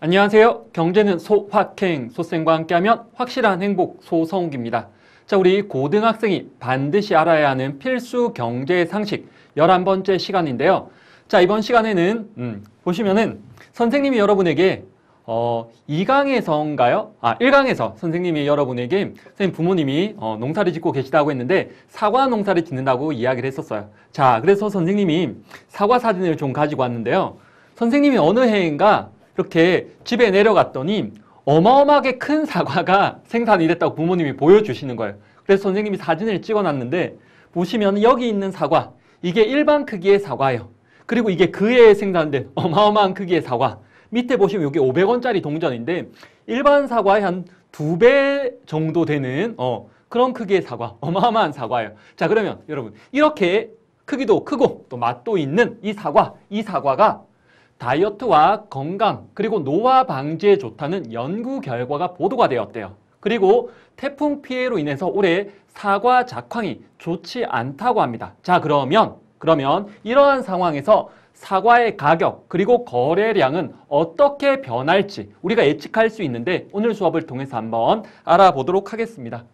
안녕하세요. 경제는 소확행, 소쌤과 함께하면 확실한 행복, 소성욱입니다. 자, 우리 고등학생이 반드시 알아야 하는 필수 경제 상식 11번째 시간인데요. 자, 이번 시간에는 보시면은 선생님이 여러분에게 2강에서인가요? 1강에서 선생님이 여러분에게 선생님 부모님이 농사를 짓고 계시다고 했는데 사과 농사를 짓는다고 이야기를 했었어요. 자, 그래서 선생님이 사과 사진을 좀 가지고 왔는데요. 선생님이 어느 해인가 이렇게 집에 내려갔더니 어마어마하게 큰 사과가 생산이 됐다고 부모님이 보여주시는 거예요. 그래서 선생님이 사진을 찍어놨는데 보시면 여기 있는 사과, 이게 일반 크기의 사과예요. 그리고 이게 그 해에 생산된 어마어마한 크기의 사과. 밑에 보시면 이게 500원짜리 동전인데 일반 사과의 한 2배 정도 되는 그런 크기의 사과, 어마어마한 사과예요. 자, 그러면 여러분 이렇게 크기도 크고 또 맛도 있는 이 사과가 다이어트와 건강 그리고 노화 방지에 좋다는 연구 결과가 보도가 되었대요. 그리고 태풍 피해로 인해서 올해 사과 작황이 좋지 않다고 합니다. 자, 그러면 이러한 상황에서 사과의 가격 그리고 거래량은 어떻게 변할지 우리가 예측할 수 있는데 오늘 수업을 통해서 한번 알아보도록 하겠습니다.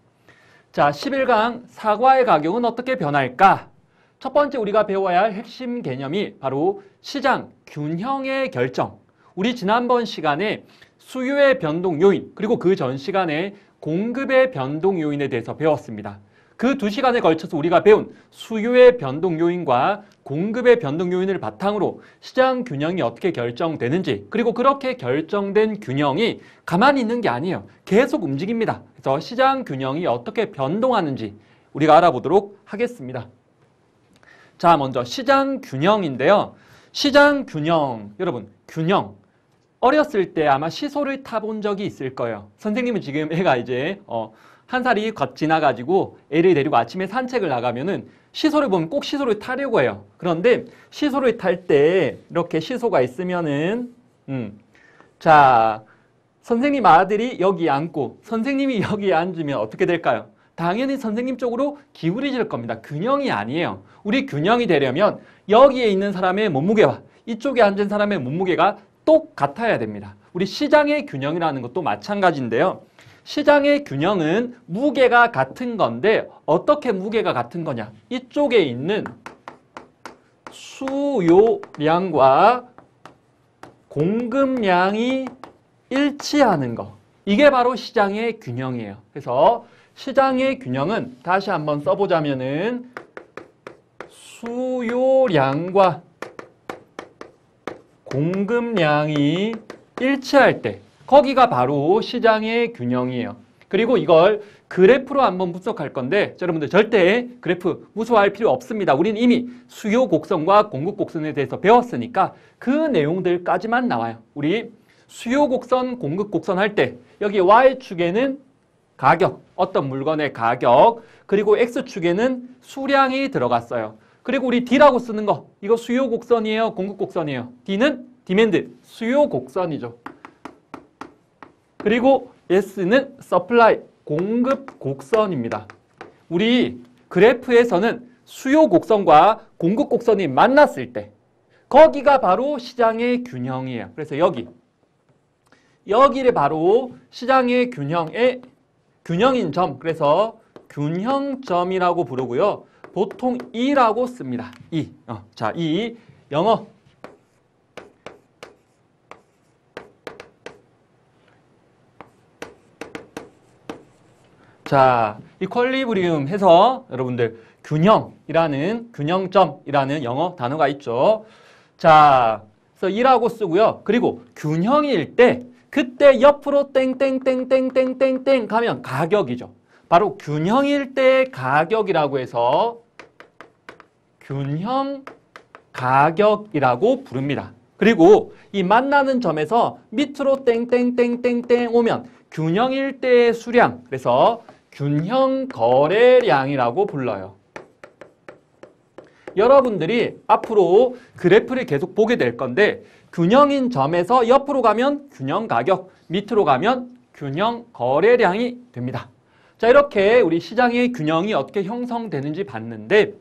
자, 11강 사과의 가격은 어떻게 변할까? 첫 번째 우리가 배워야 할 핵심 개념이 바로 시장 균형의 결정. 우리 지난번 시간에 수요의 변동 요인 그리고 그 전 시간에 공급의 변동 요인에 대해서 배웠습니다. 그 두 시간에 걸쳐서 우리가 배운 수요의 변동 요인과 공급의 변동 요인을 바탕으로 시장 균형이 어떻게 결정되는지 그리고 그렇게 결정된 균형이 가만히 있는 게 아니에요. 계속 움직입니다. 그래서 시장 균형이 어떻게 변동하는지 우리가 알아보도록 하겠습니다. 자, 먼저 시장 균형인데요. 시장 균형, 여러분 균형 어렸을 때 아마 시소를 타본 적이 있을 거예요. 선생님은 지금 애가 이제 한 살이 걷 지나가지고 애를 데리고 아침에 산책을 나가면은 시소를 보면 꼭 시소를 타려고 해요. 그런데 시소를 탈 때 이렇게 시소가 있으면은 자, 선생님 아들이 여기 앉고 선생님이 여기에 앉으면 어떻게 될까요? 당연히 선생님 쪽으로 기울이질 겁니다. 균형이 아니에요. 우리 균형이 되려면 여기에 있는 사람의 몸무게와 이쪽에 앉은 사람의 몸무게가 똑같아야 됩니다. 우리 시장의 균형이라는 것도 마찬가지인데요. 시장의 균형은 무게가 같은 건데 어떻게 무게가 같은 거냐? 이쪽에 있는 수요량과 공급량이 일치하는 거. 이게 바로 시장의 균형이에요. 그래서 시장의 균형은 다시 한번 써보자면은 수요량과 공급량이 일치할 때 거기가 바로 시장의 균형이에요. 그리고 이걸 그래프로 한번 분석할 건데 여러분들 절대 그래프 무서워할 필요 없습니다. 우리는 이미 수요 곡선과 공급 곡선에 대해서 배웠으니까 그 내용들까지만 나와요. 우리 수요 곡선, 공급 곡선 할 때 여기 Y축에는 가격, 어떤 물건의 가격, 그리고 X축에는 수량이 들어갔어요. 그리고 우리 D라고 쓰는 거, 이거 수요 곡선이에요, 공급 곡선이에요? D는 디맨드, 수요 곡선이죠. 그리고 S는 서플라이, 공급 곡선입니다. 우리 그래프에서는 수요 곡선과 공급 곡선이 만났을 때 거기가 바로 시장의 균형이에요. 그래서 여기를 바로 시장의 균형인 점, 그래서 균형점이라고 부르고요. 보통 E라고 씁니다. E. 자, E 영어. 자, 이퀄리브리움 해서 여러분들 균형이라는 균형점이라는 영어 단어가 있죠. 자, 그래서 E라고 쓰고요. 그리고 균형일 때 그때 옆으로 땡땡땡땡땡땡땡 가면 가격이죠. 바로 균형일 때 가격이라고 해서 균형 가격이라고 부릅니다. 그리고 이 만나는 점에서 밑으로 땡땡땡땡땡 오면 균형일 때의 수량, 그래서 균형 거래량이라고 불러요. 여러분들이 앞으로 그래프를 계속 보게 될 건데 균형인 점에서 옆으로 가면 균형 가격, 밑으로 가면 균형 거래량이 됩니다. 자, 이렇게 우리 시장의 균형이 어떻게 형성되는지 봤는데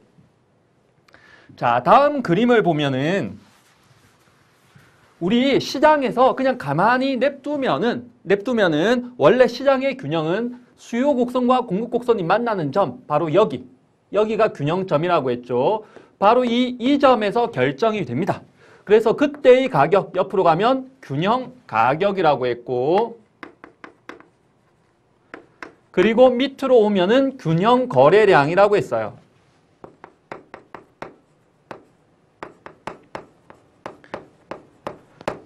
자, 다음 그림을 보면은 우리 시장에서 그냥 가만히 냅두면은 원래 시장의 균형은 수요 곡선과 공급 곡선이 만나는 점, 바로 여기가 균형점이라고 했죠. 바로 이 점에서 결정이 됩니다. 그래서 그때의 가격, 옆으로 가면 균형 가격이라고 했고, 그리고 밑으로 오면은 균형 거래량이라고 했어요.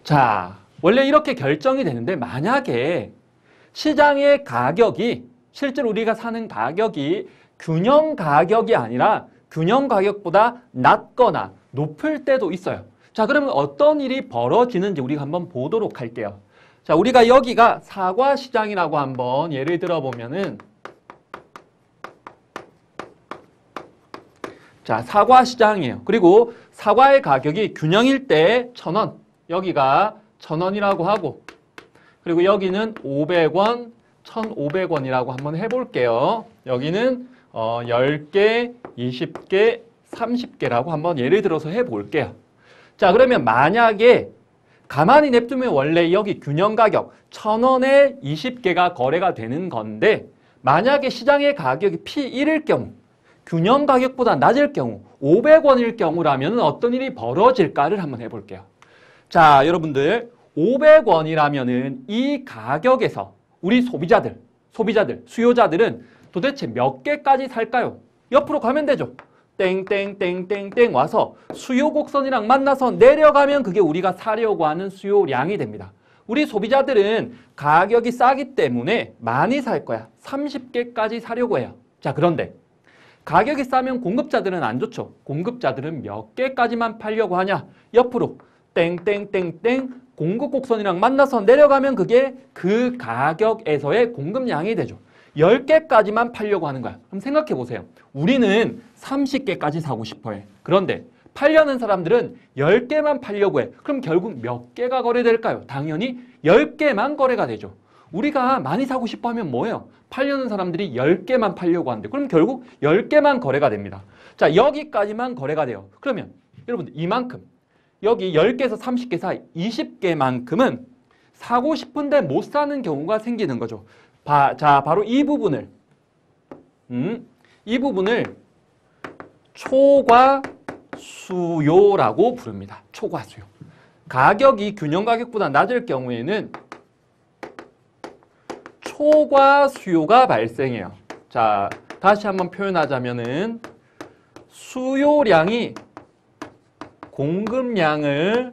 자, 원래 이렇게 결정이 되는데 만약에 시장의 가격이 실제로 우리가 사는 가격이 균형 가격이 아니라 균형 가격보다 낮거나 높을 때도 있어요. 자, 그러면 어떤 일이 벌어지는지 우리가 한번 보도록 할게요. 자, 우리가 여기가 사과 시장이라고 한번 예를 들어 보면은, 자, 사과 시장이에요. 그리고 사과의 가격이 균형일 때 1,000원, 여기가 1,000원이라고 하고, 그리고 여기는 500원, 1,500원이라고 한번 해볼게요. 여기는 10개, 20개, 30개라고 한번 예를 들어서 해볼게요. 자, 그러면 만약에 가만히 냅두면 원래 여기 균형 가격 1,000원에 20개가 거래가 되는 건데, 만약에 시장의 가격이 P1일 경우, 균형 가격보다 낮을 경우, 500원일 경우라면 어떤 일이 벌어질까를 한번 해볼게요. 자, 여러분들 500원이라면은 이 가격에서 우리 소비자들, 수요자들은 도대체 몇 개까지 살까요? 옆으로 가면 되죠. 땡땡땡땡땡 와서 수요 곡선이랑 만나서 내려가면 그게 우리가 사려고 하는 수요량이 됩니다. 우리 소비자들은 가격이 싸기 때문에 많이 살 거야. 30개까지 사려고 해요. 자, 그런데 가격이 싸면 공급자들은 안 좋죠. 공급자들은 몇 개까지만 팔려고 하냐? 옆으로 땡땡땡땡 공급 곡선이랑 만나서 내려가면 그게 그 가격에서의 공급량이 되죠. 10개까지만 팔려고 하는 거야. 그럼 생각해 보세요. 우리는 30개까지 사고 싶어 해. 그런데 팔려는 사람들은 10개만 팔려고 해. 그럼 결국 몇 개가 거래될까요? 당연히 10개만 거래가 되죠. 우리가 많이 사고 싶어 하면 뭐예요? 팔려는 사람들이 10개만 팔려고 하는데 그럼 결국 10개만 거래가 됩니다. 자, 여기까지만 거래가 돼요. 그러면 여러분들 이만큼 여기 10개에서 30개 사이 20개만큼은 사고 싶은데 못 사는 경우가 생기는 거죠. 자, 바로 이 부분을 초과수요라고 부릅니다. 초과수요. 가격이 균형 가격보다 낮을 경우에는 초과수요가 발생해요. 자, 다시 한번 표현하자면은 수요량이 공급량을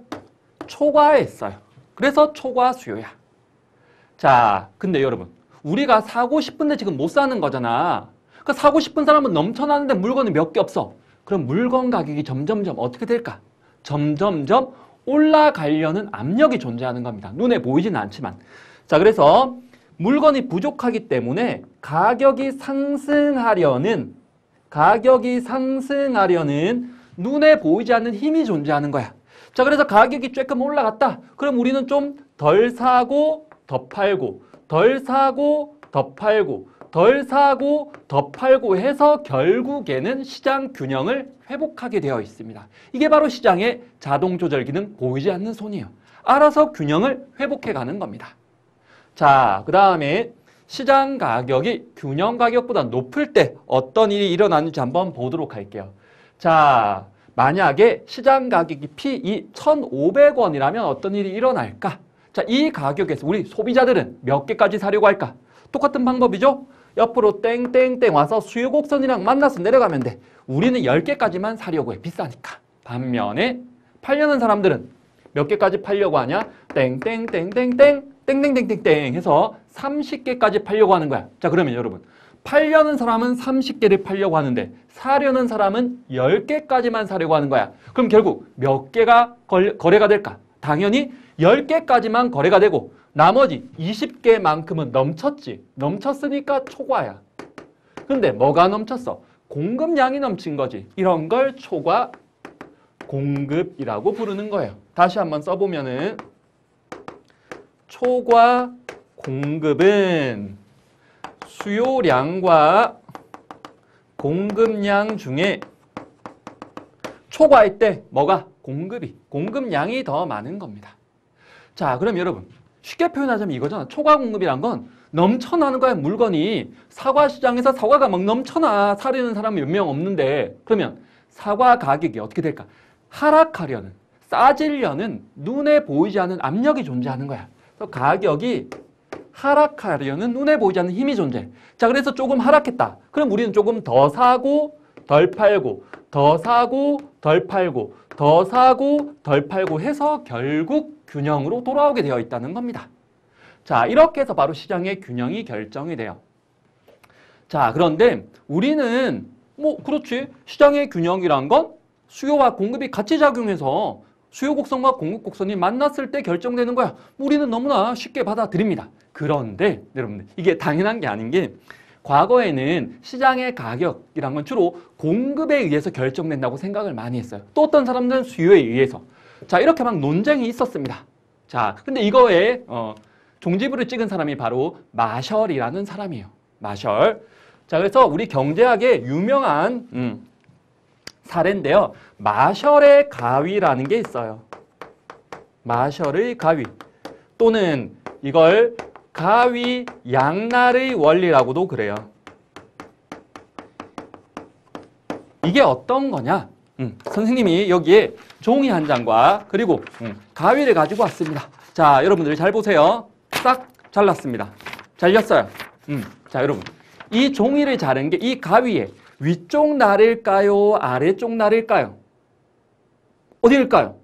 초과했어요. 그래서 초과수요야. 자, 근데 여러분, 우리가 사고 싶은데 지금 못 사는 거잖아. 그러니까 사고 싶은 사람은 넘쳐나는데 물건이 몇 개 없어. 그럼 물건 가격이 점점점 어떻게 될까? 점점점 올라가려는 압력이 존재하는 겁니다. 눈에 보이지는 않지만. 자, 그래서 물건이 부족하기 때문에 가격이 상승하려는 눈에 보이지 않는 힘이 존재하는 거야. 자, 그래서 가격이 조금 올라갔다. 그럼 우리는 좀 덜 사고 더 팔고, 덜 사고 더 팔고, 덜 사고 더 팔고 해서 결국에는 시장 균형을 회복하게 되어 있습니다. 이게 바로 시장의 자동 조절 기능, 보이지 않는 손이에요. 알아서 균형을 회복해 가는 겁니다. 자, 그 다음에 시장 가격이 균형 가격보다 높을 때 어떤 일이 일어나는지 한번 보도록 할게요. 자, 만약에 시장 가격이 P2 1,500원이라면 어떤 일이 일어날까? 자, 이 가격에서 우리 소비자들은 몇 개까지 사려고 할까? 똑같은 방법이죠? 옆으로 땡땡땡 와서 수요 곡선이랑 만나서 내려가면 돼. 우리는 10개까지만 사려고 해. 비싸니까. 반면에 팔려는 사람들은 몇 개까지 팔려고 하냐? 땡땡땡땡땡 땡땡땡땡땡 해서 30개까지 팔려고 하는 거야. 자, 그러면 여러분, 팔려는 사람은 30개를 팔려고 하는데 사려는 사람은 10개까지만 사려고 하는 거야. 그럼 결국 몇 개가 거래가 될까? 당연히 10개까지만 거래가 되고 나머지 20개만큼은 넘쳤지. 넘쳤으니까 초과야. 근데 뭐가 넘쳤어? 공급량이 넘친 거지. 이런 걸 초과 공급이라고 부르는 거예요. 다시 한번 써보면은 초과 공급은 수요량과 공급량 중에 초과할 때 뭐가? 공급량이 더 많은 겁니다. 자, 그럼 여러분 쉽게 표현하자면 이거잖아. 초과 공급이란 건 넘쳐나는 거야. 물건이 사과 시장에서 사과가 막 넘쳐나. 사려는 사람이 몇 명 없는데 그러면 사과 가격이 어떻게 될까? 하락하려는, 싸지려는 눈에 보이지 않는 압력이 존재하는 거야. 그래서 가격이 하락하려는 눈에 보이지 않는 힘이 존재해. 자, 그래서 조금 하락했다. 그럼 우리는 조금 더 사고 덜 팔고 더 사고 덜 팔고 더 사고 덜 팔고 해서 결국 균형으로 돌아오게 되어 있다는 겁니다. 자, 이렇게 해서 바로 시장의 균형이 결정이 돼요. 자, 그런데 우리는 그렇지. 시장의 균형이란 건 수요와 공급이 같이 작용해서 수요 곡선과 공급 곡선이 만났을 때 결정되는 거야. 우리는 너무나 쉽게 받아들입니다. 그런데 여러분들 이게 당연한 게 아닌 게 과거에는 시장의 가격이란 건 주로 공급에 의해서 결정된다고 생각을 많이 했어요. 또 어떤 사람들은 수요에 의해서. 자, 이렇게 막 논쟁이 있었습니다. 자, 근데 이거에 종지부를 찍은 사람이 바로 마셜이라는 사람이에요. 마셜. 자, 그래서 우리 경제학의 유명한 사례인데요. 마셜의 가위라는 게 있어요. 마셜의 가위. 또는 이걸 가위 양날의 원리라고도 그래요. 이게 어떤 거냐? 선생님이 여기에 종이 한 장과 그리고 가위를 가지고 왔습니다. 자, 여러분들 잘 보세요. 싹 잘랐습니다. 잘렸어요. 자, 여러분. 이 종이를 자른 게 이 가위에 위쪽 날일까요? 아래쪽 날일까요? 어디일까요?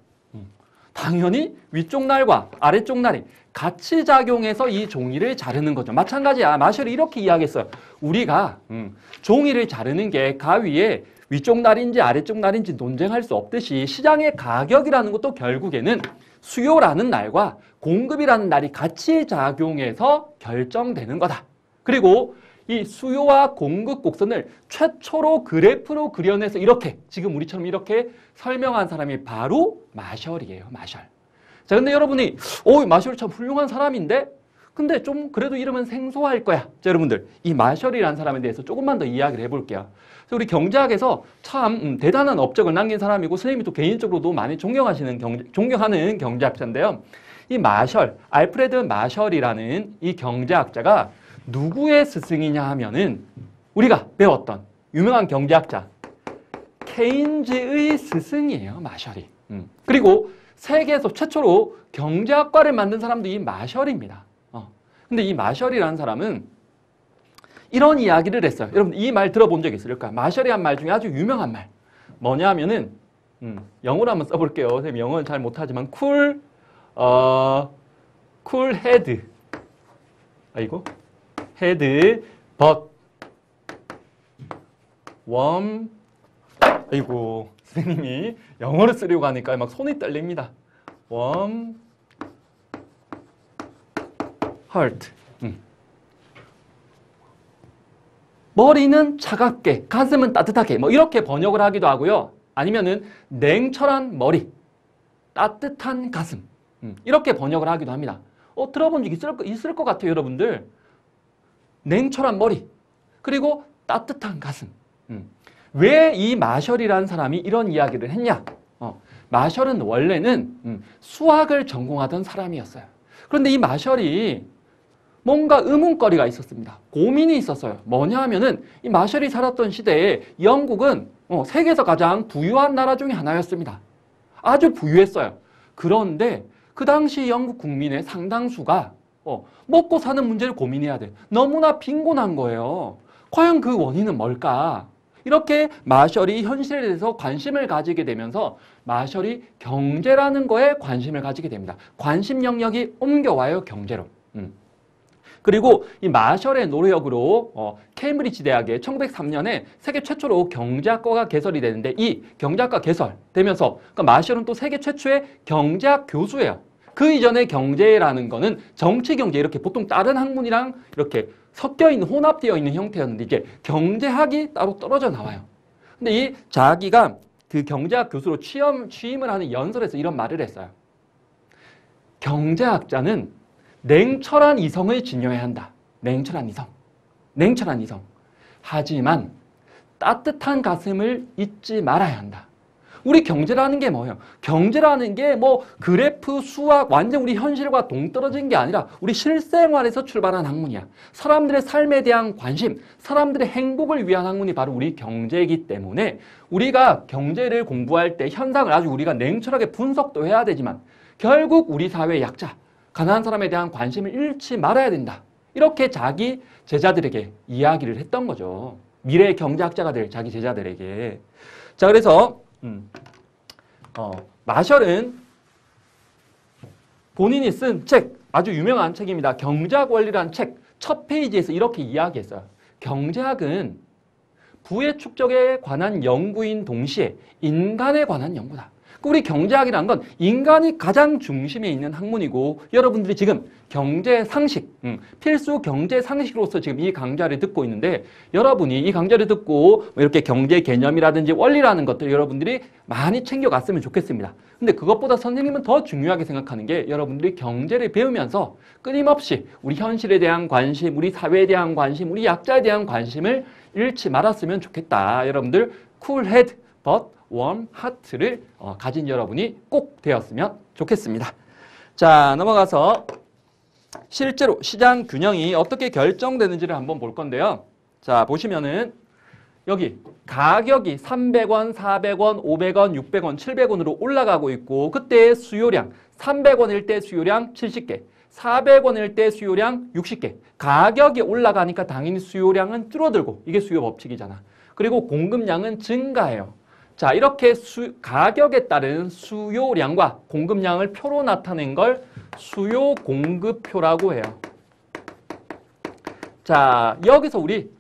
당연히 위쪽 날과 아래쪽 날이 같이 작용해서 이 종이를 자르는 거죠. 마찬가지야. 마셜이 이렇게 이야기했어요. 우리가 종이를 자르는 게 가위에 위쪽 날인지 아래쪽 날인지 논쟁할 수 없듯이 시장의 가격이라는 것도 결국에는 수요라는 날과 공급이라는 날이 같이 작용해서 결정되는 거다. 그리고 이 수요와 공급 곡선을 최초로 그래프로 그려내서 이렇게 지금 우리처럼 이렇게 설명한 사람이 바로 마셜이에요. 마셜. 자, 근데 여러분이 마셜 참 훌륭한 사람인데 근데 좀 그래도 이름은 생소할 거야. 자, 여러분들 이 마셜이라는 사람에 대해서 조금만 더 이야기를 해볼게요. 그래서 우리 경제학에서 참 대단한 업적을 남긴 사람이고 선생님이 또 개인적으로도 많이 존경하는 경제학자인데요. 이 마셜, 알프레드 마셜이라는 이 경제학자가 누구의 스승이냐 하면은 우리가 배웠던 유명한 경제학자 케인즈의 스승이에요. 마셜이. 그리고 세계에서 최초로 경제학과를 만든 사람도 이 마셜입니다. 근데 이 마셜이라는 사람은 이런 이야기를 했어요. 여러분 이 말 들어본 적 있을까요? 마셜이 한 말 중에 아주 유명한 말. 뭐냐 하면은 영어로 한번 써볼게요. 선생님 영어는 잘 못하지만 쿨 헤드. 아이고. 헤드, but, warm, 아이고, 선생님이 영어를 쓰려고 하니까 막 손이 떨립니다. warm, heart. 머리는 차갑게, 가슴은 따뜻하게, 뭐 이렇게 번역을 하기도 하고요. 아니면은 냉철한 머리, 따뜻한 가슴. 이렇게 번역을 하기도 합니다. 들어본 적 있을 것 같아요, 여러분들. 냉철한 머리, 그리고 따뜻한 가슴. 왜 이 마셜이라는 사람이 이런 이야기를 했냐? 마셜은 원래는 수학을 전공하던 사람이었어요. 그런데 이 마셜이 뭔가 의문거리가 있었습니다. 고민이 있었어요. 뭐냐 하면은 이 마셜이 살았던 시대에 영국은 세계에서 가장 부유한 나라 중에 하나였습니다. 아주 부유했어요. 그런데 그 당시 영국 국민의 상당수가 먹고 사는 문제를 고민해야 돼. 너무나 빈곤한 거예요. 과연 그 원인은 뭘까? 이렇게 마셜이 현실에 대해서 관심을 가지게 되면서 마셜이 경제라는 거에 관심을 가지게 됩니다. 관심 영역이 옮겨와요, 경제로. 그리고 이 마셜의 노력으로 케임브리지 대학에 1903년에 세계 최초로 경제학과가 개설이 되는데 이 경제학과 개설되면서 그러니까 마셜은 또 세계 최초의 경제학 교수예요. 그 이전에 경제라는 거는 정치 경제 이렇게 보통 다른 학문이랑 이렇게 섞여 있는 혼합되어 있는 형태였는데 이제 경제학이 따로 떨어져 나와요. 근데 이 자기가 그 경제학 교수로 취임을 하는 연설에서 이런 말을 했어요. 경제학자는 냉철한 이성을 지녀야 한다. 냉철한 이성. 하지만 따뜻한 가슴을 잊지 말아야 한다. 우리 경제라는 게 뭐예요? 경제라는 게 뭐 그래프, 수학, 완전 우리 현실과 동떨어진 게 아니라 우리 실생활에서 출발한 학문이야. 사람들의 삶에 대한 관심, 사람들의 행복을 위한 학문이 바로 우리 경제이기 때문에 우리가 경제를 공부할 때 현상을 아주 우리가 냉철하게 분석도 해야 되지만 결국 우리 사회의 약자, 가난한 사람에 대한 관심을 잃지 말아야 된다. 이렇게 자기 제자들에게 이야기를 했던 거죠. 미래의 경제학자가 될 자기 제자들에게. 자, 그래서 마셜은 본인이 쓴 책, 아주 유명한 책입니다. 경제학 원리라는 책 첫 페이지에서 이렇게 이야기했어요. 경제학은 부의 축적에 관한 연구인 동시에 인간에 관한 연구다. 우리 경제학이라는 건 인간이 가장 중심에 있는 학문이고 여러분들이 지금 경제 상식, 필수 경제 상식으로서 지금 이 강좌를 듣고 있는데 여러분이 이 강좌를 듣고 이렇게 경제 개념이라든지 원리라는 것들 여러분들이 많이 챙겨갔으면 좋겠습니다. 근데 그것보다 선생님은 더 중요하게 생각하는 게 여러분들이 경제를 배우면서 끊임없이 우리 현실에 대한 관심, 우리 사회에 대한 관심, 우리 약자에 대한 관심을 잃지 말았으면 좋겠다. 여러분들 cool head but warm heart를 가진 여러분이 꼭 되었으면 좋겠습니다. 자, 넘어가서 실제로 시장 균형이 어떻게 결정되는지를 한번 볼 건데요. 자, 보시면은 여기 가격이 300원, 400원, 500원, 600원, 700원으로 올라가고 있고 그때의 수요량 300원일 때 수요량 70개, 400원일 때 수요량 60개. 가격이 올라가니까 당연히 수요량은 줄어들고 이게 수요 법칙이잖아. 그리고 공급량은 증가해요. 자, 이렇게 가격에 따른 수요량과 공급량을 표로 나타낸 걸 수요 공급표라고 해요. 자, 여기서 우리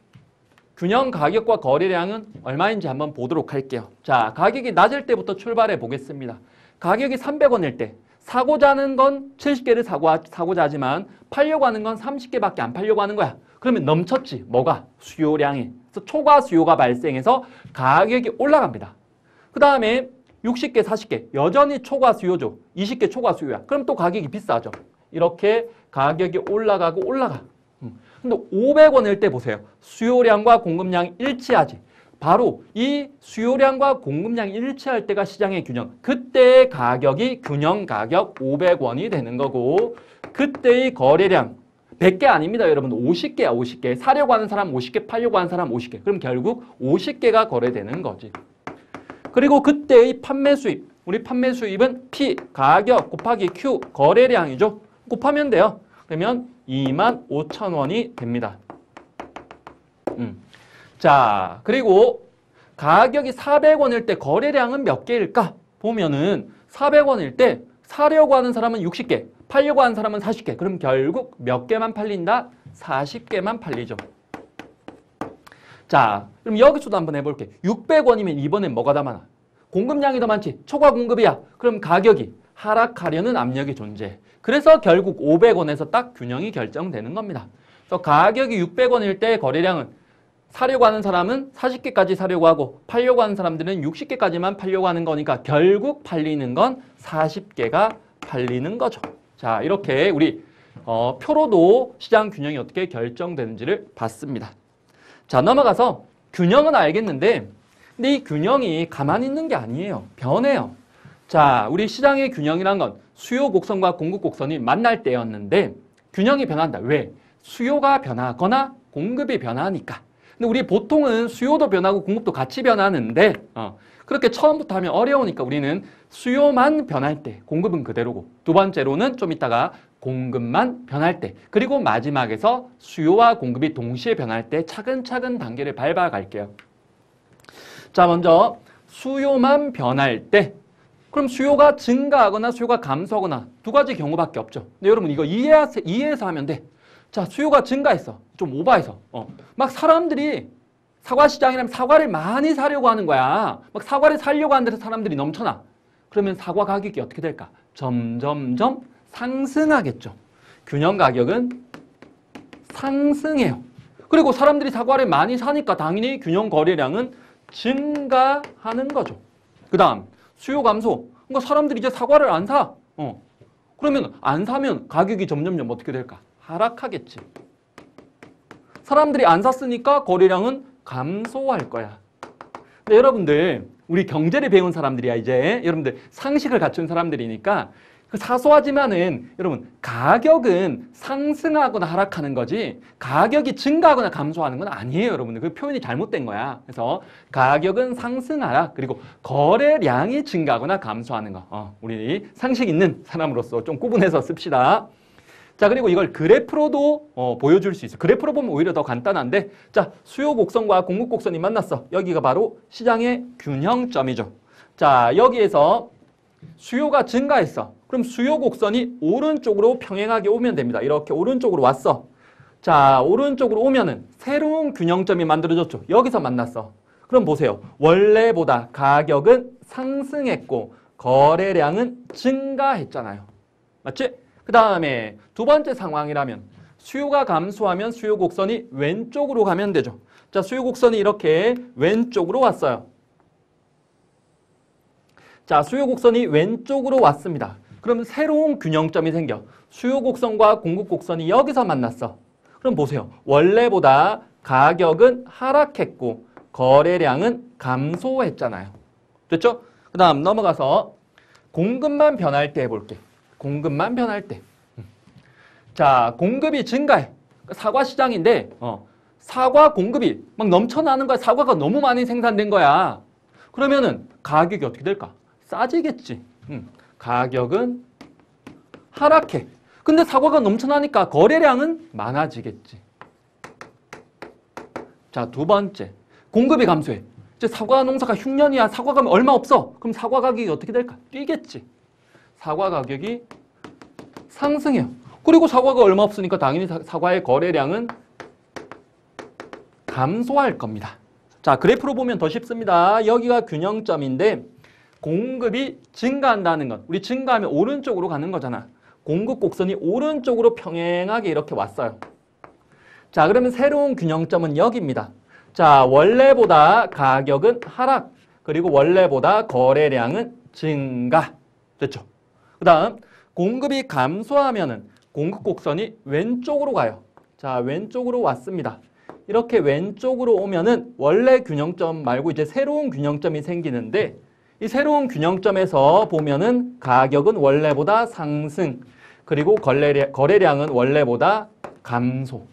균형 가격과 거래량은 얼마인지 한번 보도록 할게요. 자, 가격이 낮을 때부터 출발해 보겠습니다. 가격이 300원일 때 사고자 하는 건 70개를 사고자 하지만 팔려고 하는 건 30개밖에 안 팔려고 하는 거야. 그러면 넘쳤지. 뭐가? 수요량이. 그래서 초과 수요가 발생해서 가격이 올라갑니다. 그 다음에 60개, 40개 여전히 초과 수요죠. 20개 초과 수요야. 그럼 또 가격이 비싸죠. 이렇게 가격이 올라가고 올라가. 근데 500원일 때 보세요. 수요량과 공급량이 일치하지. 바로 이 수요량과 공급량이 일치할 때가 시장의 균형. 그때의 가격이 균형 가격 500원이 되는 거고 그때의 거래량 100개 아닙니다. 여러분 50개야 50개. 사려고 하는 사람 50개, 팔려고 하는 사람 50개. 그럼 결국 50개가 거래되는 거지. 그리고 그때의 판매 수입. 우리 판매 수입은 P, 가격 곱하기 Q, 거래량이죠. 곱하면 돼요. 그러면 25,000원이 됩니다. 자, 그리고 가격이 400원일 때 거래량은 몇 개일까? 보면은 400원일 때 사려고 하는 사람은 60개, 팔려고 하는 사람은 40개. 그럼 결국 몇 개만 팔린다? 40개만 팔리죠. 자, 그럼 여기서도 한번 해볼게. 600원이면 이번엔 뭐가 더 많아? 공급량이 더 많지. 초과 공급이야. 그럼 가격이 하락하려는 압력이 존재해. 그래서 결국 500원에서 딱 균형이 결정되는 겁니다. 그래서 가격이 600원일 때 거래량은 사려고 하는 사람은 40개까지 사려고 하고 팔려고 하는 사람들은 60개까지만 팔려고 하는 거니까 결국 팔리는 건 40개가 팔리는 거죠. 자, 이렇게 우리 표로도 시장 균형이 어떻게 결정되는지를 봤습니다. 자, 넘어가서 균형은 알겠는데 근데 이 균형이 가만히 있는 게 아니에요. 변해요. 자, 우리 시장의 균형이란 건 수요 곡선과 공급 곡선이 만날 때였는데 균형이 변한다. 왜? 수요가 변하거나 공급이 변하니까. 근데 우리 보통은 수요도 변하고 공급도 같이 변하는데 그렇게 처음부터 하면 어려우니까 우리는 수요만 변할 때 공급은 그대로고 두 번째로는 좀 이따가 공급만 변할 때 그리고 마지막에서 수요와 공급이 동시에 변할 때 차근차근 단계를 밟아갈게요. 자, 먼저 수요만 변할 때 그럼 수요가 증가하거나 수요가 감소하거나 두 가지 경우밖에 없죠. 근데 여러분 이거 이해해서 하면 돼. 자, 수요가 증가했어. 좀 오버해서. 막 사람들이 사과시장이라면 사과를 많이 사려고 하는 거야. 막 사과를 사려고 하는 데서 사람들이 넘쳐나. 그러면 사과 가격이 어떻게 될까? 점점점 상승하겠죠. 균형 가격은 상승해요. 그리고 사람들이 사과를 많이 사니까 당연히 균형 거래량은 증가하는 거죠. 그 다음 수요 감소. 그러니까 사람들이 이제 사과를 안 사. 그러면 안 사면 가격이 점점점 어떻게 될까? 하락하겠지. 사람들이 안 샀으니까 거래량은 감소할 거야. 근데 여러분들 우리 경제를 배운 사람들이야 이제 여러분들 상식을 갖춘 사람들이니까 그 사소하지만은 여러분 가격은 상승하거나 하락하는 거지 가격이 증가하거나 감소하는 건 아니에요 여러분들. 그 표현이 잘못된 거야. 그래서 가격은 상승하락 그리고 거래량이 증가하거나 감소하는 거 우리 상식 있는 사람으로서 좀 구분해서 씁시다. 자 그리고 이걸 그래프로도 보여줄 수 있어. 그래프로 보면 오히려 더 간단한데 자 수요 곡선과 공급 곡선이 만났어. 여기가 바로 시장의 균형점이죠. 자 여기에서 수요가 증가했어. 그럼 수요 곡선이 오른쪽으로 평행하게 오면 됩니다. 이렇게 오른쪽으로 왔어. 자, 오른쪽으로 오면은 새로운 균형점이 만들어졌죠. 여기서 만났어. 그럼 보세요. 원래보다 가격은 상승했고 거래량은 증가했잖아요. 맞지? 그 다음에 두 번째 상황이라면 수요가 감소하면 수요 곡선이 왼쪽으로 가면 되죠. 자, 수요 곡선이 이렇게 왼쪽으로 왔어요. 자, 수요 곡선이 왼쪽으로 왔습니다. 그러면 새로운 균형점이 생겨. 수요 곡선과 공급 곡선이 여기서 만났어. 그럼 보세요. 원래보다 가격은 하락했고 거래량은 감소했잖아요. 됐죠? 그 다음 넘어가서 공급만 변할 때 해볼게. 공급만 변할 때. 자, 공급이 증가해. 사과 시장인데 사과 공급이 막 넘쳐나는 거야. 사과가 너무 많이 생산된 거야. 그러면은 가격이 어떻게 될까? 싸지겠지. 가격은 하락해. 근데 사과가 넘쳐나니까 거래량은 많아지겠지. 자, 두 번째. 공급이 감소해. 이제 사과 농사가 흉년이야. 사과가 얼마 없어. 그럼 사과 가격이 어떻게 될까? 뛰겠지. 사과 가격이 상승해요. 그리고 사과가 얼마 없으니까 당연히 사과의 거래량은 감소할 겁니다. 자, 그래프로 보면 더 쉽습니다. 여기가 균형점인데 공급이 증가한다는 것. 우리 증가하면 오른쪽으로 가는 거잖아. 공급 곡선이 오른쪽으로 평행하게 이렇게 왔어요. 자, 그러면 새로운 균형점은 여기입니다. 자, 원래보다 가격은 하락. 그리고 원래보다 거래량은 증가. 됐죠? 그 다음 공급이 감소하면은 공급 곡선이 왼쪽으로 가요. 자, 왼쪽으로 왔습니다. 이렇게 왼쪽으로 오면은 원래 균형점 말고 이제 새로운 균형점이 생기는데 이 새로운 균형점에서 보면은 가격은 원래보다 상승, 그리고 거래량은 원래보다 감소.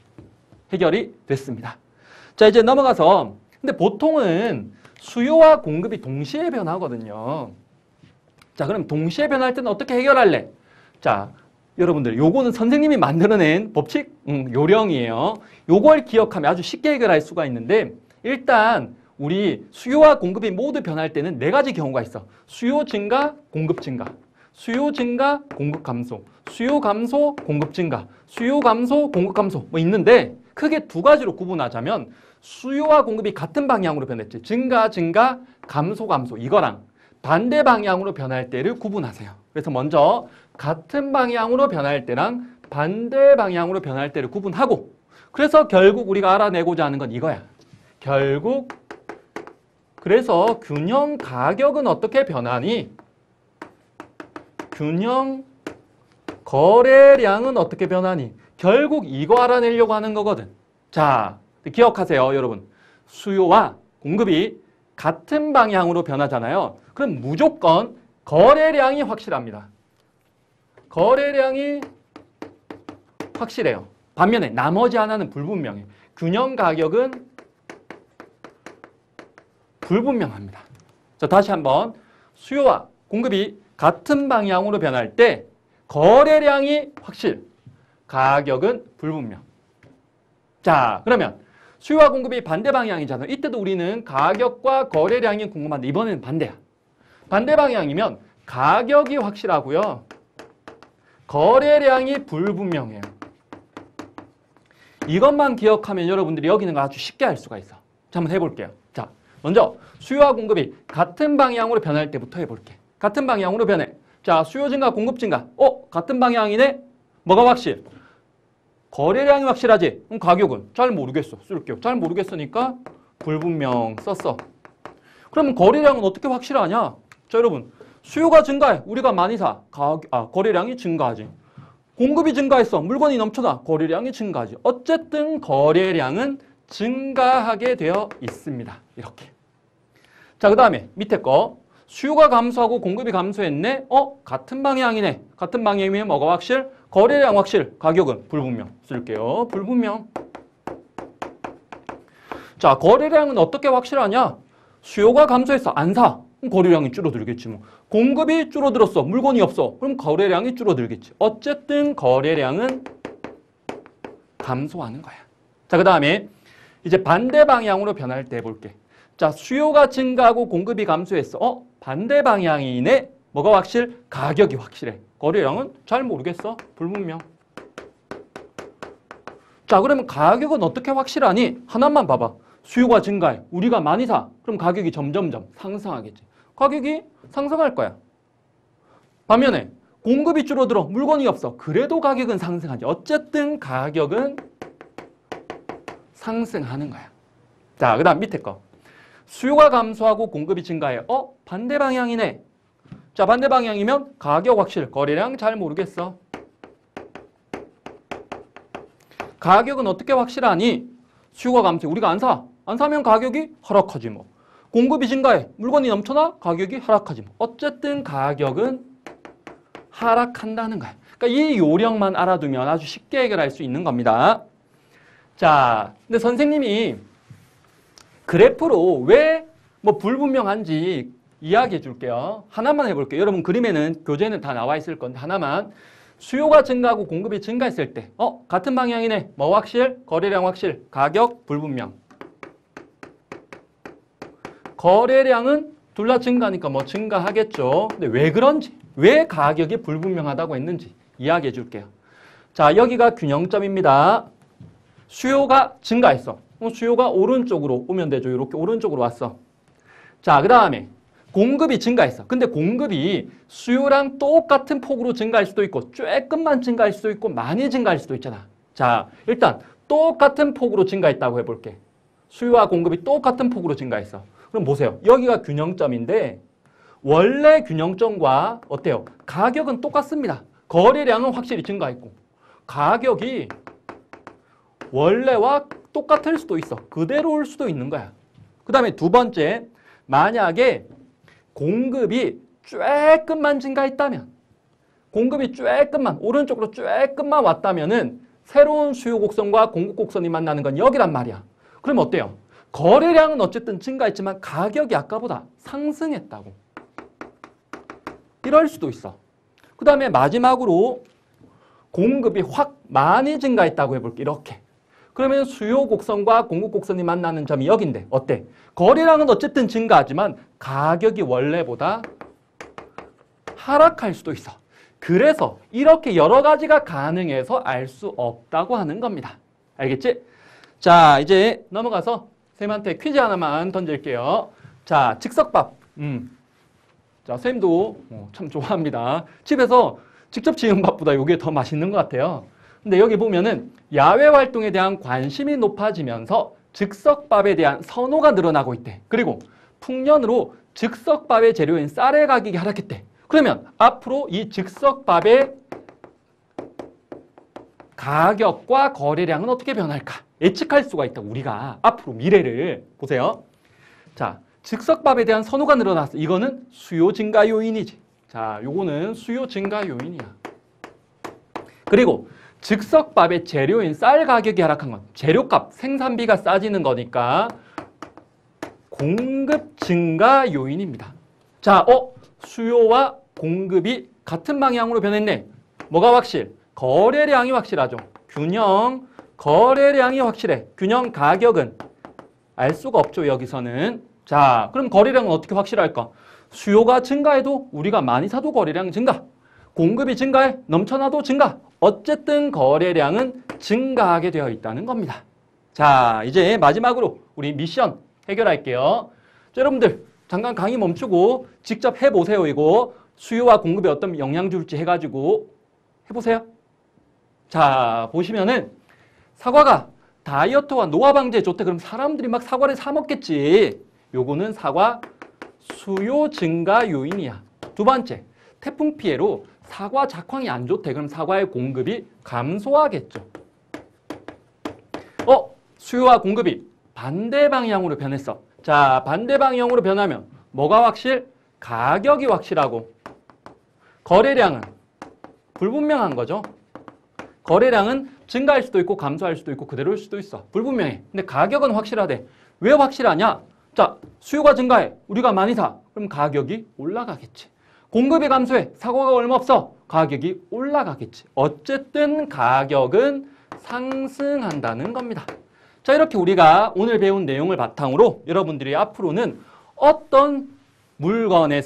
해결이 됐습니다. 자, 이제 넘어가서 근데 보통은 수요와 공급이 동시에 변하거든요. 자, 그럼 동시에 변할 때는 어떻게 해결할래? 자, 여러분들 요거는 선생님이 만들어낸 법칙 요령이에요. 요걸 기억하면 아주 쉽게 해결할 수가 있는데 일단 우리 수요와 공급이 모두 변할 때는 네 가지 경우가 있어. 수요 증가, 공급 증가. 수요 증가, 공급 감소. 수요 감소, 공급 증가. 수요 감소, 공급 감소. 뭐 있는데 크게 두 가지로 구분하자면 수요와 공급이 같은 방향으로 변했지. 증가, 증가, 감소, 감소. 이거랑 반대 방향으로 변할 때를 구분하세요. 그래서 먼저 같은 방향으로 변할 때랑 반대 방향으로 변할 때를 구분하고 그래서 결국 우리가 알아내고자 하는 건 이거야. 결국 그래서 균형 가격은 어떻게 변하니? 균형 거래량은 어떻게 변하니? 결국 이거 알아내려고 하는 거거든. 자, 기억하세요, 여러분. 수요와 공급이 같은 방향으로 변하잖아요. 그럼 무조건 거래량이 확실합니다. 거래량이 확실해요. 반면에 나머지 하나는 불분명해. 균형 가격은 불분명합니다. 자, 다시 한번 수요와 공급이 같은 방향으로 변할 때 거래량이 확실, 가격은 불분명. 자, 그러면 수요와 공급이 반대 방향이잖아요. 이때도 우리는 가격과 거래량이 궁금한데 이번에는 반대야. 반대 방향이면 가격이 확실하고요. 거래량이 불분명해요. 이것만 기억하면 여러분들이 여기는 거 아주 쉽게 할 수가 있어. 자, 한번 해볼게요. 자, 먼저 수요와 공급이 같은 방향으로 변할 때부터 해볼게. 같은 방향으로 변해. 자, 수요 증가, 공급 증가. 같은 방향이네? 뭐가 확실? 거래량이 확실하지? 그럼 가격은? 잘 모르겠어. 쓸게요. 잘 모르겠으니까 불분명 썼어. 그러면 거래량은 어떻게 확실하냐? 자, 여러분. 수요가 증가해. 우리가 많이 사. 거래량이 증가하지. 공급이 증가했어. 물건이 넘쳐나. 거래량이 증가하지. 어쨌든 거래량은 증가하게 되어 있습니다. 이렇게. 자, 그 다음에 밑에 거. 수요가 감소하고 공급이 감소했네. 같은 방향이네. 같은 방향이면 뭐가 확실? 거래량 확실. 가격은 불분명. 쓸게요. 불분명. 자, 거래량은 어떻게 확실하냐? 수요가 감소했어. 안 사. 그럼 거래량이 줄어들겠지 뭐. 공급이 줄어들었어. 물건이 없어. 그럼 거래량이 줄어들겠지. 어쨌든 거래량은 감소하는 거야. 자, 그 다음에 이제 반대 방향으로 변할 때 볼게. 자, 수요가 증가하고 공급이 감소했어. 반대 방향이네. 뭐가 확실? 가격이 확실해. 거래량은 잘 모르겠어. 불분명. 자, 그러면 가격은 어떻게 확실하니? 하나만 봐봐. 수요가 증가해. 우리가 많이 사. 그럼 가격이 점점점 상승하겠지. 가격이 상승할 거야. 반면에 공급이 줄어들어. 물건이 없어. 그래도 가격은 상승하지. 어쨌든 가격은 상승하는 거야. 자, 그 다음 밑에 거. 수요가 감소하고 공급이 증가해. 반대 방향이네. 자, 반대 방향이면 가격 확실. 거래량 잘 모르겠어. 가격은 어떻게 확실하니? 수요가 감소해. 우리가 안 사. 안 사면 가격이 하락하지 뭐. 공급이 증가해. 물건이 넘쳐나? 가격이 하락하지 뭐. 어쨌든 가격은 하락한다는 거야. 그러니까 이 요령만 알아두면 아주 쉽게 해결할 수 있는 겁니다. 자, 근데 선생님이 그래프로 왜 뭐 불분명한지 이야기해 줄게요. 하나만 해볼게요. 여러분 그림에는 교재는 다 나와 있을 건데 하나만. 수요가 증가하고 공급이 증가했을 때 같은 방향이네. 뭐 확실? 거래량 확실. 가격 불분명. 거래량은 둘 다 증가하니까 뭐 증가하겠죠. 근데 왜 그런지, 왜 가격이 불분명하다고 했는지 이야기해 줄게요. 자, 여기가 균형점입니다. 수요가 증가했어. 수요가 오른쪽으로 오면 되죠. 이렇게 오른쪽으로 왔어. 자, 그 다음에 공급이 증가했어. 근데 공급이 수요랑 똑같은 폭으로 증가할 수도 있고 조금만 증가할 수도 있고 많이 증가할 수도 있잖아. 자, 일단 똑같은 폭으로 증가했다고 해볼게. 수요와 공급이 똑같은 폭으로 증가했어. 그럼 보세요. 여기가 균형점인데 원래 균형점과 어때요? 가격은 똑같습니다. 거래량은 확실히 증가했고 가격이 원래와 똑같을 수도 있어. 그대로 올 수도 있는 거야. 그 다음에 두 번째, 만약에 공급이 조금만 증가했다면, 공급이 조금만, 오른쪽으로 조금만 왔다면은 새로운 수요 곡선과 공급 곡선이 만나는 건 여기란 말이야. 그럼 어때요? 거래량은 어쨌든 증가했지만 가격이 아까보다 상승했다고. 이럴 수도 있어. 그 다음에 마지막으로 공급이 확 많이 증가했다고 해볼게. 이렇게. 그러면 수요 곡선과 공급 곡선이 만나는 점이 여긴데 어때? 거래량은 어쨌든 증가하지만 가격이 원래보다 하락할 수도 있어. 그래서 이렇게 여러 가지가 가능해서 알 수 없다고 하는 겁니다. 알겠지? 자, 이제 넘어가서 쌤한테 퀴즈 하나만 던질게요. 자, 즉석밥. 자, 쌤도 참 좋아합니다. 집에서 직접 지은 밥보다 이게 더 맛있는 것 같아요. 근데 여기 보면은 야외 활동에 대한 관심이 높아지면서 즉석밥에 대한 선호가 늘어나고 있대. 그리고 풍년으로 즉석밥의 재료인 쌀의 가격이 하락했대. 그러면 앞으로 이 즉석밥의 가격과 거래량은 어떻게 변할까? 예측할 수가 있다. 우리가 앞으로 미래를 보세요. 자, 즉석밥에 대한 선호가 늘어났어. 이거는 수요 증가 요인이지. 자, 요거는 수요 증가 요인이야. 그리고 즉석밥의 재료인 쌀 가격이 하락한 건 재료값, 생산비가 싸지는 거니까 공급 증가 요인입니다. 자, 수요와 공급이 같은 방향으로 변했네. 뭐가 확실? 거래량이 확실하죠. 균형, 거래량이 확실해. 균형 가격은 알 수가 없죠, 여기서는. 자, 그럼 거래량은 어떻게 확실할까? 수요가 증가해도 우리가 많이 사도 거래량 증가. 공급이 증가해 넘쳐나도 증가. 어쨌든 거래량은 증가하게 되어 있다는 겁니다. 자, 이제 마지막으로 우리 미션 해결할게요. 자, 여러분들 잠깐 강의 멈추고 직접 해보세요. 이거 수요와 공급에 어떤 영향 줄지 해가지고 해보세요. 자, 보시면은 사과가 다이어트와 노화 방지에 좋대. 그럼 사람들이 막 사과를 사 먹겠지. 요거는 사과 수요 증가 요인이야. 두 번째, 태풍 피해로 사과 작황이 안 좋대. 그럼 사과의 공급이 감소하겠죠. 수요와 공급이 반대 방향으로 변했어. 자, 반대 방향으로 변하면 뭐가 확실? 가격이 확실하고 거래량은 불분명한 거죠. 거래량은 증가할 수도 있고 감소할 수도 있고 그대로일 수도 있어. 불분명해. 근데 가격은 확실하대. 왜 확실하냐? 자, 수요가 증가해. 우리가 많이 사. 그럼 가격이 올라가겠지. 공급이 감소해. 사고가 얼마 없어. 가격이 올라가겠지. 어쨌든 가격은 상승한다는 겁니다. 자, 이렇게 우리가 오늘 배운 내용을 바탕으로 여러분들이 앞으로는 어떤 물건의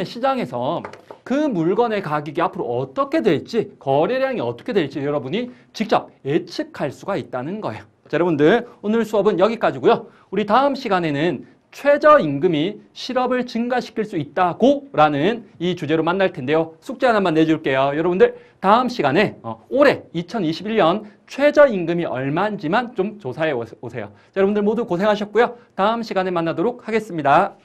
시장에서 그 물건의 가격이 앞으로 어떻게 될지, 거래량이 어떻게 될지 여러분이 직접 예측할 수가 있다는 거예요. 자, 여러분들 오늘 수업은 여기까지고요. 우리 다음 시간에는 최저임금이 실업을 증가시킬 수 있다고 라는 이 주제로 만날 텐데요. 숙제 하나만 내줄게요. 여러분들 다음 시간에 올해 2021년 최저임금이 얼마인지만 좀 조사해 오세요. 자, 여러분들 모두 고생하셨고요. 다음 시간에 만나도록 하겠습니다.